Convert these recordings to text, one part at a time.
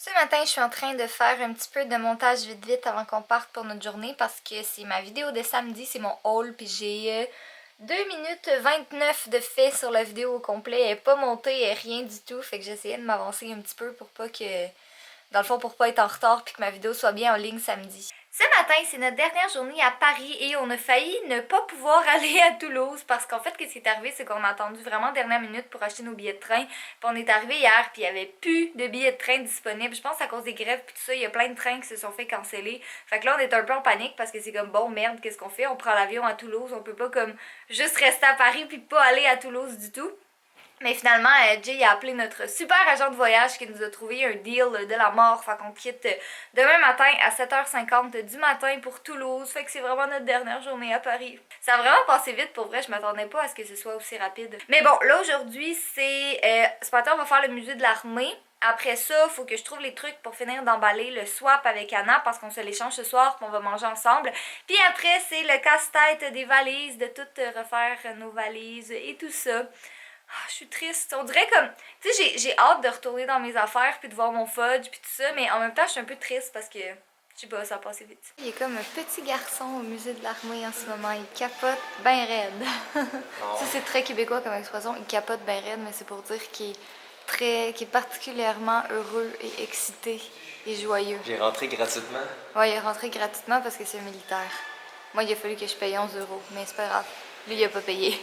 Ce matin, je suis en train de faire un petit peu de montage vite avant qu'on parte pour notre journée parce que c'est ma vidéo de samedi, c'est mon haul, puis j'ai 2 minutes 29 de fait sur la vidéo au complet. Elle n'est pas montée, elle est rien du tout, fait que j'essayais de m'avancer un petit peu pour pas que... Dans le fond, pour pas être en retard puis que ma vidéo soit bien en ligne samedi. Ce matin, c'est notre dernière journée à Paris et on a failli ne pas pouvoir aller à Toulouse parce qu'en fait, ce qui est arrivé, c'est qu'on a attendu vraiment dernière minute pour acheter nos billets de train. Puis on est arrivé hier, puis il y avait plus de billets de train disponibles. Je pense à cause des grèves puis tout ça, il y a plein de trains qui se sont fait canceller. Fait que là, on est un peu en panique parce que c'est comme bon, merde, qu'est-ce qu'on fait? On prend l'avion à Toulouse, on peut pas comme juste rester à Paris puis pas aller à Toulouse du tout. Mais finalement, Jay a appelé notre super agent de voyage qui nous a trouvé un deal de la mort. Fait qu'on quitte demain matin à 7h50 du matin pour Toulouse. Fait que c'est vraiment notre dernière journée à Paris. Ça a vraiment passé vite pour vrai, je m'attendais pas à ce que ce soit aussi rapide. Mais bon, là aujourd'hui, c'est... ce matin, on va faire le musée de l'armée. Après ça, il faut que je trouve les trucs pour finir d'emballer le swap avec Anna parce qu'on se l'échange ce soir puis on va manger ensemble. Puis après, c'est le casse-tête des valises, de tout refaire nos valises et tout ça. Ah, je suis triste. On dirait comme... Tu sais, j'ai hâte de retourner dans mes affaires puis de voir mon fudge puis tout ça, mais en même temps, je suis un peu triste parce que... Je sais pas, ça a passé vite. Il est comme un petit garçon au musée de l'armée en ce moment. Il capote ben raide. Ça, c'est très québécois comme expression. Il capote ben raide, mais c'est pour dire qu'il est particulièrement heureux et excité et joyeux. J'ai rentré gratuitement. Ouais, il est rentré gratuitement parce que c'est un militaire. Moi, il a fallu que je paye 11 €, mais c'est pas grave. Lui, il a pas payé.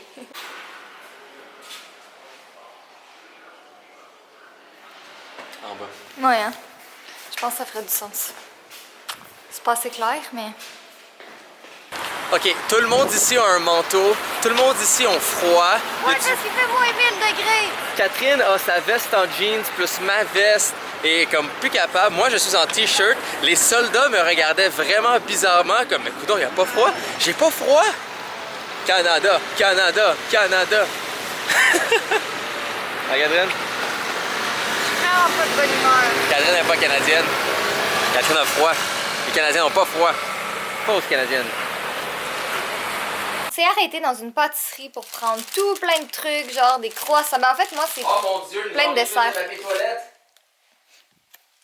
En bas. Ouais, hein? Je pense que ça ferait du sens. C'est pas assez clair, mais... Ok, tout le monde ici a un manteau. Tout le monde ici a froid. Ouais, parce qu'il fait moins 1000 degrés! Catherine a sa veste en jeans plus ma veste et comme plus capable. Moi, je suis en t-shirt. Les soldats me regardaient vraiment bizarrement comme, écoute, il n'y a pas froid. J'ai pas froid. Canada, Canada, Canada. Ah, Catherine? Vraiment pas de bonne humeur. Catherine n'est pas canadienne. Catherine a froid. Les Canadiens n'ont pas froid. Fausse canadienne. On s'est arrêté dans une pâtisserie pour prendre tout plein de trucs, genre des croissants. Ben en fait, moi, c'est Oh mon Dieu, plein de desserts. papier toilette.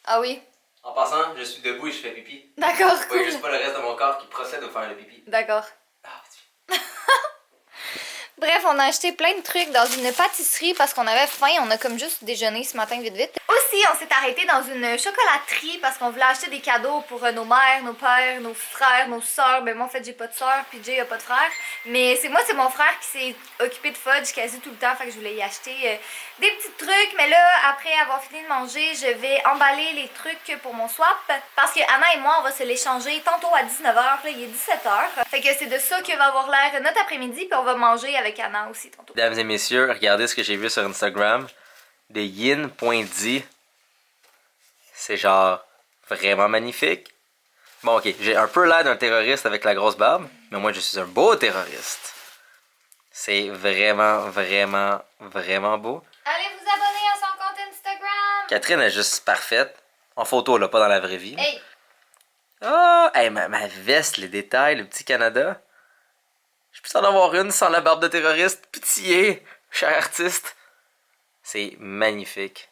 Ah oui? En passant, je suis debout et je fais pipi. D'accord, Vous cool. voyez juste pas le reste de mon corps qui procède à faire le pipi. D'accord. Ah, Bref, on a acheté plein de trucs dans une pâtisserie parce qu'on avait faim. On a comme juste déjeuné ce matin vite. Aussi, on s'est arrêté dans une chocolaterie parce qu'on voulait acheter des cadeaux pour nos mères, nos pères, nos frères, nos sœurs. Ben moi, en fait, j'ai pas de sœur, puis Jay a pas de frère. Mais c'est mon frère qui s'est occupé de fudge quasi tout le temps. Fait que je voulais y acheter des petits trucs. Mais là, après avoir fini de manger, je vais emballer les trucs pour mon swap. Parce que Anna et moi, on va se l'échanger tantôt à 19h. Là, il est 17h. Fait que c'est de ça que va avoir l'air notre après-midi. Puis on va manger avec Anna aussi tantôt. mesdames et messieurs, regardez ce que j'ai vu sur Instagram de yin.di. C'est genre vraiment magnifique. Bon, ok, j'ai un peu l'air d'un terroriste avec la grosse barbe, mais moi je suis un beau terroriste. C'est vraiment, vraiment, vraiment beau. Allez vous abonner à son compte Instagram! Catherine est juste parfaite. En photo, là, pas dans la vraie vie. Hey! Oh, hey, ma veste, les détails, le petit Canada. Je peux en avoir une sans la barbe de terroriste. Pitié, cher artiste. C'est magnifique.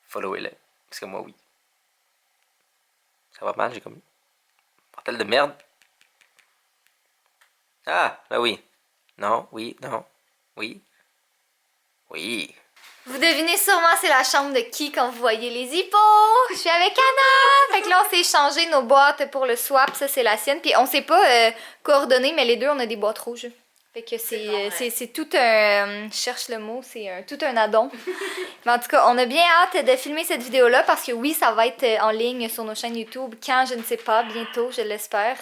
Followez-le. Parce que moi, oui. Ça va mal, j'ai comme... Bordel de merde. Ah, ben oui. Non, oui, non. Oui. Oui. Vous devinez sûrement c'est la chambre de qui quand vous voyez les hippos. Je suis avec Anna. Fait que là on s'est échangé nos boîtes pour le swap. Ça c'est la sienne. Puis on s'est pas coordonné mais les deux on a des boîtes rouges. Fait que c'est tout un... Je cherche le mot. C'est tout un addon. Mais en tout cas on a bien hâte de filmer cette vidéo là parce que oui ça va être en ligne sur nos chaînes YouTube. Quand je ne sais pas. Bientôt je l'espère.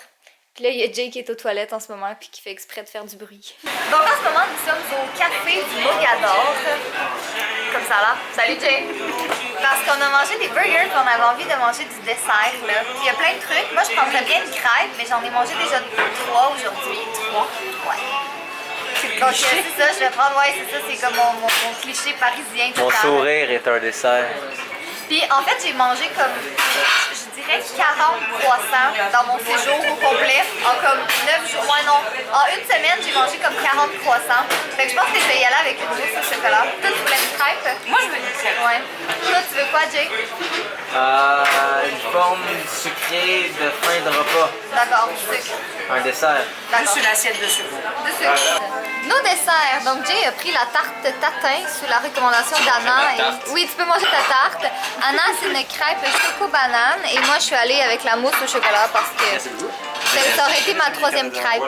Puis là, il y a Jay qui est aux toilettes en ce moment puis qui fait exprès de faire du bruit. Donc en ce moment, nous sommes au café du Mogador. Comme ça là. Salut Jay! Parce qu'on a mangé des burgers puis on avait envie de manger du dessert là. Puis il y a plein de trucs. Moi, je prendrais bien une crêpe, mais j'en ai mangé déjà 3 aujourd'hui. 3? Ouais. Donc c'est ça, je vais prendre, ouais, c'est ça, c'est comme mon cliché parisien. Mon sourire est un dessert. Puis en fait, j'ai mangé comme, je dirais 40 croissants dans mon séjour au complet. En comme 9 jours. Ouais, non. En une semaine, j'ai mangé comme 40 croissants. Fait que je pense que je vais y aller avec une mousse au chocolat. Toi, tu voulais une crêpe? Moi, je veux une crêpe. Ouais. Toi, tu veux quoi, Jay? Une forme sucrée de fin de repas. D'accord, sucre. Un dessert. Juste une assiette de sucre. De sucre. Nos desserts. Donc, Jay a pris la tarte tatin sous la recommandation d'Anna. Oui, tu peux manger ta tarte. Anna, c'est une crêpe choco-banane. Et moi, je suis allée avec la mousse au chocolat parce que ça aurait été ma troisième crêpe.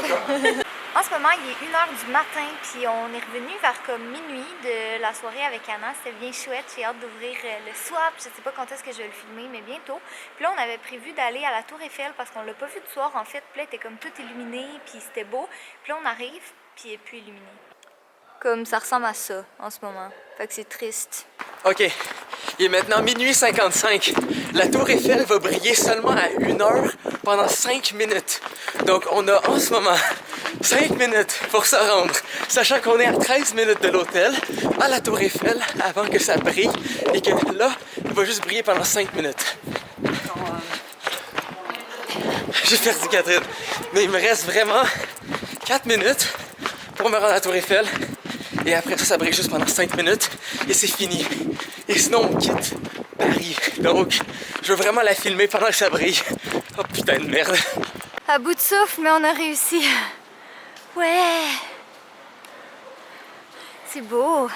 En ce moment, il est 1h du matin, puis on est revenu vers comme minuit de la soirée avec Anna. C'était bien chouette. J'ai hâte d'ouvrir le swap. Je sais pas quand est-ce que je vais le filmer, mais bientôt. Puis là, on avait prévu d'aller à la Tour Eiffel parce qu'on l'a pas vu de soir, en fait. Puis là, il était comme tout illuminé, puis c'était beau. Puis là, on arrive, puis il est plus illuminé. Comme ça ressemble à ça en ce moment. Fait que c'est triste. Ok, il est maintenant minuit 55. La tour Eiffel va briller seulement à 1h pendant 5 minutes. Donc on a en ce moment 5 minutes pour se rendre, sachant qu'on est à 13 minutes de l'hôtel, à la tour Eiffel, avant que ça brille, et que là, il va juste briller pendant 5 minutes. J'ai perdu Catherine, mais il me reste vraiment 4 minutes pour me rendre à la tour Eiffel. Et après ça, ça brille juste pendant 5 minutes et c'est fini. Et sinon, on quitte Paris. Donc, je veux vraiment la filmer pendant que ça brille. Oh putain de merde. À bout de souffle, mais on a réussi. Ouais. C'est beau.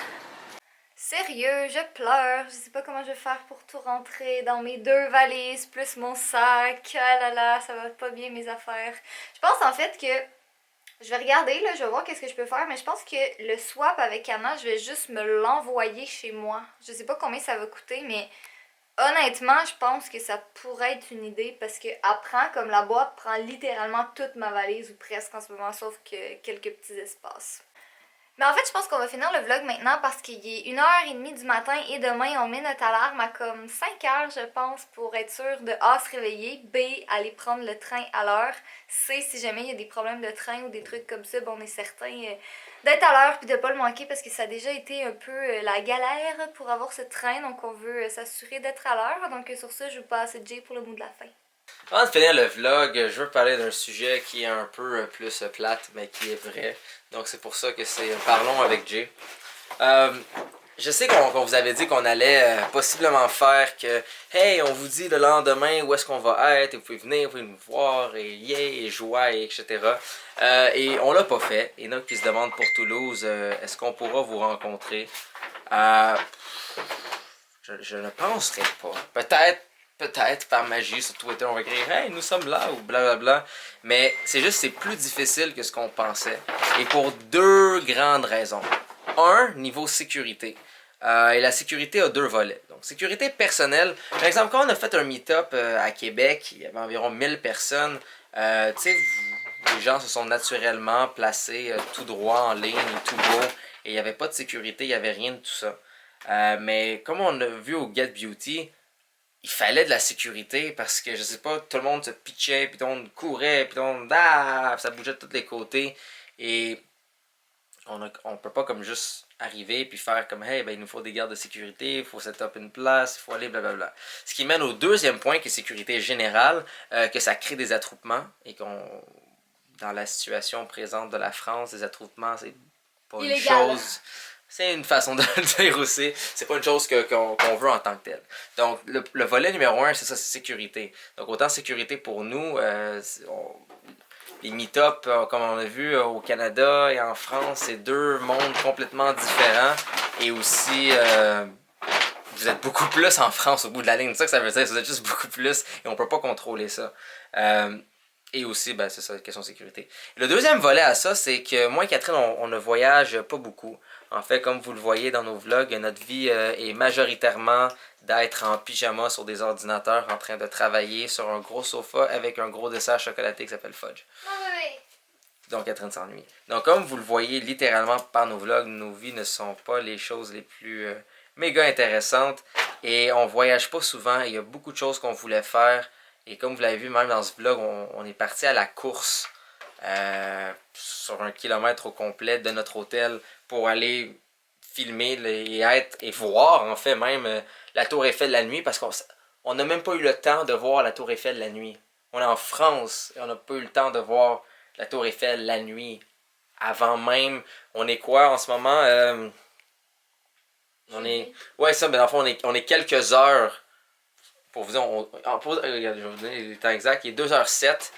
Sérieux, je pleure. Je sais pas comment je vais faire pour tout rentrer dans mes 2 valises, plus mon sac. Ah là là, ça va pas bien mes affaires. Je pense en fait que je vais regarder, là, je vais voir qu'est-ce que je peux faire, mais je pense que le swap avec Anna, je vais juste me l'envoyer chez moi. Je sais pas combien ça va coûter, mais honnêtement, je pense que ça pourrait être une idée parce que après, comme la boîte prend littéralement toute ma valise ou presque en ce moment, sauf que quelques petits espaces. Mais en fait, je pense qu'on va finir le vlog maintenant parce qu'il est 1h30 du matin et demain, on met notre alarme à comme 5h, je pense, pour être sûr de A, se réveiller, B, aller prendre le train à l'heure, C, si jamais il y a des problèmes de train ou des trucs comme ça, bon, on est certain d'être à l'heure puis de pas le manquer parce que ça a déjà été un peu la galère pour avoir ce train, donc on veut s'assurer d'être à l'heure. Donc sur ça, je vous passe Jay pour le mot de la fin. Avant de finir le vlog, je veux parler d'un sujet qui est un peu plus plate, mais qui est vrai. Donc c'est pour ça que c'est Parlons avec Jay. Je sais qu'on vous avait dit qu'on allait possiblement faire que hey, on vous dit le lendemain où est-ce qu'on va être, et vous pouvez venir, vous pouvez nous voir, et yeah, et joie, et etc. Et on l'a pas fait. Et Enoch qui se demande pour Toulouse, est-ce qu'on pourra vous rencontrer? Je ne penserais pas. Peut-être par magie sur Twitter, on va écrire hey, nous sommes là ou blablabla. Mais c'est juste, c'est plus difficile que ce qu'on pensait. Et pour 2 grandes raisons. Un, niveau sécurité. Et la sécurité a 2 volets. Donc, sécurité personnelle. Par exemple, quand on a fait un meet-up à Québec, il y avait environ 1000 personnes. Tu sais, les gens se sont naturellement placés tout droit en ligne et tout beau. Et il n'y avait pas de sécurité, il n'y avait rien de tout ça. Mais comme on a vu au Get Beauty, il fallait de la sécurité parce que, je sais pas, tout le monde se pitchait, puis tout le monde courait, puis tout le monde, ça bougeait de tous les côtés. Et on peut pas comme juste arriver puis faire comme, hey, ben il nous faut des gardes de sécurité, il faut set up une place, il faut aller blablabla. Ce qui mène au deuxième point qui est sécurité générale, que ça crée des attroupements et dans la situation présente de la France, des attroupements, c'est pas une chose... C'est une façon de le dire aussi. C'est pas une chose qu'on veut en tant que telle. Donc, le volet numéro 1, c'est ça, c'est sécurité. Donc, autant sécurité pour nous, les meet-up, comme on a vu au Canada et en France, c'est 2 mondes complètement différents. Et aussi, vous êtes beaucoup plus en France au bout de la ligne. C'est ça que ça veut dire. Vous êtes juste beaucoup plus et on peut pas contrôler ça. Et aussi, ben, c'est ça, question de sécurité. Le deuxième volet à ça, c'est que moi et Catherine, on ne voyage pas beaucoup. En fait, comme vous le voyez dans nos vlogs, notre vie est majoritairement d'être en pyjama sur des ordinateurs en train de travailler sur un gros sofa avec un gros dessert chocolaté qui s'appelle Fudge. Oui. Donc, Catherine s'ennuie. Donc, comme vous le voyez littéralement par nos vlogs, nos vies ne sont pas les choses les plus méga intéressantes. Et on voyage pas souvent. Il y a beaucoup de choses qu'on voulait faire. Et comme vous l'avez vu même dans ce vlog, on est parti à la course sur 1 kilomètre au complet de notre hôtel pour aller filmer et voir en fait même la Tour Eiffel la nuit parce qu'on n'a même pas eu le temps de voir la Tour Eiffel la nuit. On est en France et on n'a pas eu le temps de voir la Tour Eiffel la nuit. Avant même, on est quoi en ce moment? On est... Ouais, ça, mais dans le fond, on est quelques heures. Pour vous dire, regardez, je vais vous donner le temps exact. Il est 2h07.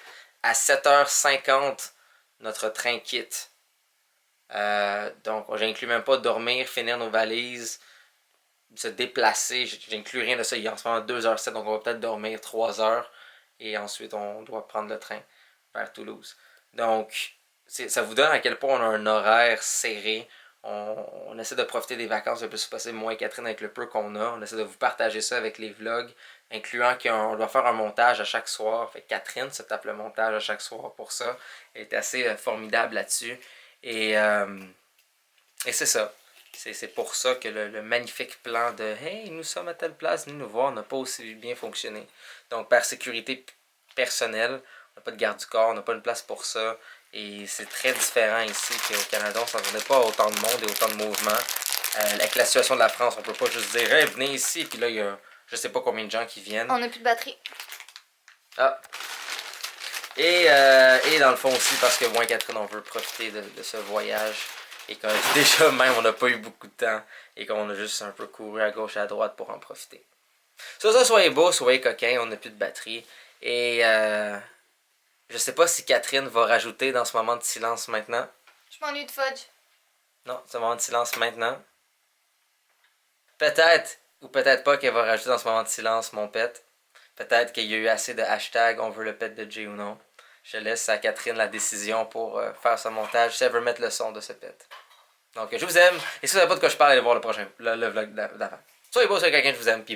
À 7h50, notre train quitte. Donc, j'inclus même pas dormir, finir nos valises, se déplacer. J'inclus rien de ça. Il est en ce moment 2h07, donc on va peut-être dormir 3 heures. Et ensuite, on doit prendre le train vers Toulouse. Donc, ça vous donne à quel point on a un horaire serré. On essaie de profiter des vacances le plus possible, moi et Catherine, avec le peu qu'on a. On essaie de vous partager ça avec les vlogs, incluant qu'on doit faire un montage à chaque soir. Fait que Catherine se tape le montage à chaque soir pour ça. Elle est assez formidable là-dessus. Et c'est ça. C'est pour ça que le magnifique plan de « Hey, nous sommes à telle place, nous voir » n'a pas aussi bien fonctionné. Donc, par sécurité personnelle, on n'a pas de garde du corps, on n'a pas une place pour ça. Et c'est très différent ici qu'au Canada. On ne s'entendait pas autant de monde et autant de mouvements. Avec la situation de la France, on peut pas juste dire hey, venez ici. Puis là, il y a je sais pas combien de gens qui viennent. On n'a plus de batterie. Ah. Et dans le fond aussi, parce que moi et Catherine, on veut profiter de ce voyage. Et que déjà même, on n'a pas eu beaucoup de temps. Et qu'on a juste un peu couru à gauche et à droite pour en profiter. Ça, soyez beau, soyez coquin, on n'a plus de batterie. Et je sais pas si Catherine va rajouter dans ce moment de silence maintenant. Je m'ennuie de Fudge. Non, c'est un moment de silence maintenant. Peut-être, ou peut-être pas qu'elle va rajouter dans ce moment de silence mon pet. Peut-être qu'il y a eu assez de hashtags on veut le pet de Jay ou non. Je laisse à Catherine la décision pour faire ce montage si elle veut mettre le son de ce pet. Donc je vous aime. Et si vous savez pas de quoi je parle, allez voir le vlog d'avant. Soyez beau, soyez quelqu'un, je vous aime. Puis